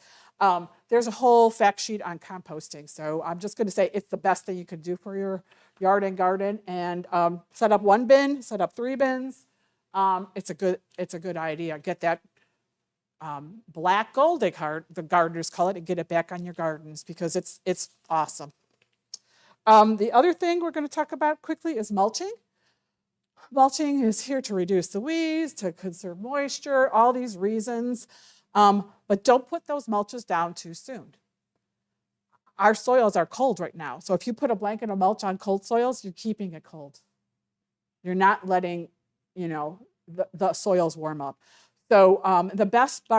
[SPEAKER 1] There's a whole fact sheet on composting. So I'm just going to say it's the best thing you can do for your yard and garden. And set up 1 bin, set up 3 bins. It's a good idea. Get that black gold, the gardeners call it, and get it back on your gardens because it's awesome. The other thing we're going to talk about quickly is mulching. Mulching is here to reduce the weeds, to conserve moisture, all these reasons. But don't put those mulches down too soon. Our soils are cold right now. So if you put a blanket of mulch on cold soils, you're keeping it cold. You're not letting, the soils warm up. So the best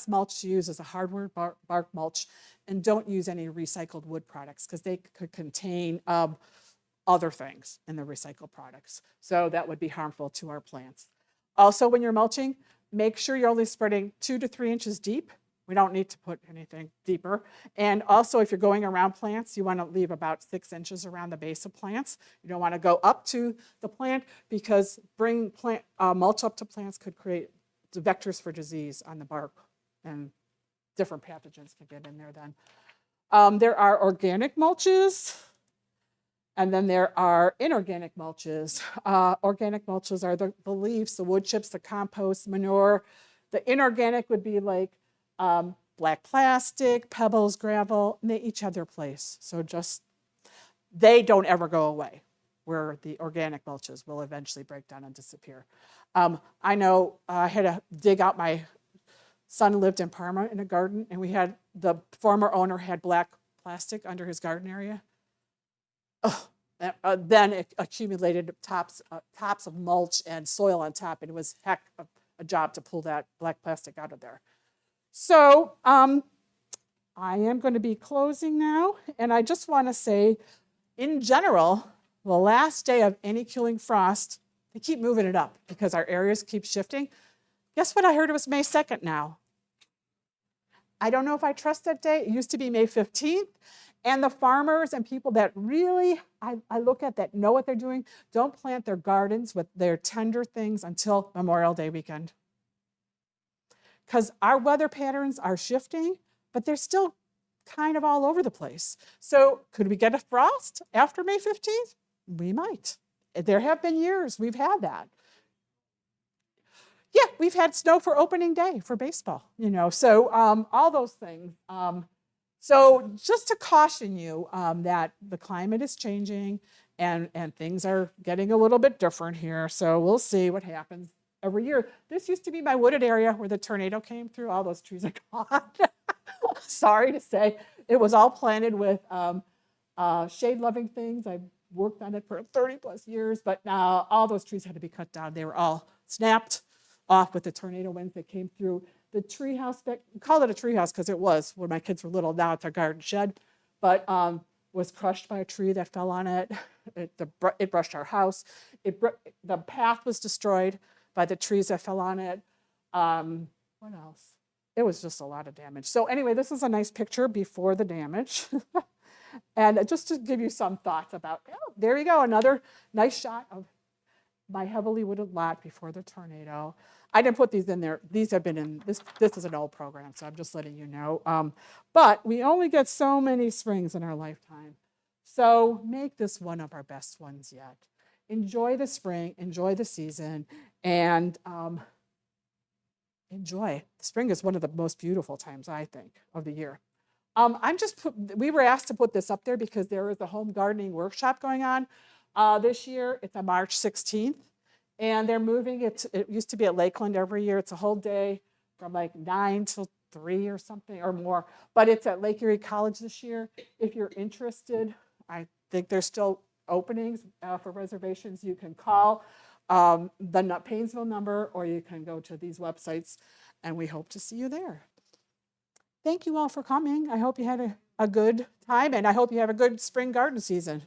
[SPEAKER 1] mulch to use is a hardwood bark mulch, and don't use any recycled wood products because they could contain other things in the recycled products. So that would be harmful to our plants. Also, when you're mulching, make sure you're only spreading 2 to 3 inches deep. We don't need to put anything deeper. And also, if you're going around plants, you want to leave about 6 inches around the base of plants. You don't want to go up to the plant because bringing mulch up to plants could create vectors for disease on the bark, and different pathogens can get in there then. There are organic mulches, and then there are inorganic mulches. Organic mulches are the leaves, the wood chips, the compost, manure. The inorganic would be like black plastic, pebbles, gravel, and they each have their place. So they don't ever go away, where the organic mulches will eventually break down and disappear. I know I had to dig out, my son lived in Parma in a garden, and the former owner had black plastic under his garden area. Then it accumulated tops of mulch and soil on top, and it was heck of a job to pull that black plastic out of there. So I am going to be closing now, and I just want to say, in general, the last day of any killing frost, they keep moving it up because our areas keep shifting. Guess what? I heard it was May 2nd now. I don't know if I trust that day. It used to be May 15th. And the farmers and people that really, I look at that know what they're doing, don't plant their gardens with their tender things until Memorial Day weekend. Because our weather patterns are shifting, but they're still kind of all over the place. So could we get a frost after May 15th? We might. There have been years we've had that. Yeah, we've had snow for opening day for baseball, so all those things. So just to caution you that the climate is changing and things are getting a little bit different here. So we'll see what happens every year. This used to be my wooded area where the tornado came through. All those trees are gone. Sorry to say. It was all planted with shade-loving things. I've worked on it for 30 plus years, but now all those trees had to be cut down. They were all snapped off with the tornado winds that came through. The tree house, we called it a tree house because it was when my kids were little. Now it's our garden shed, but was crushed by a tree that fell on it. It brushed our house. The path was destroyed by the trees that fell on it. What else? It was just a lot of damage. So anyway, this is a nice picture before the damage. And just to give you some thoughts about, there you go, another nice shot of my heavily wooded lot before the tornado. I didn't put these in there. These have been in, this is an old program, so I'm just letting you know. But we only get so many springs in our lifetime. So make this one of our best ones yet. Enjoy the spring, enjoy the season, and enjoy. Spring is one of the most beautiful times, I think, of the year. We were asked to put this up there because there is a home gardening workshop going on this year. It's on March 16th, and they're moving it. It used to be at Lakeland every year. It's a whole day from like 9 till 3 or something or more, but it's at Lake Erie College this year. If you're interested, I think there's still openings for reservations. You can call the Painesville number, or you can go to these websites, and we hope to see you there. Thank you all for coming. I hope you had a good time, and I hope you have a good spring garden season.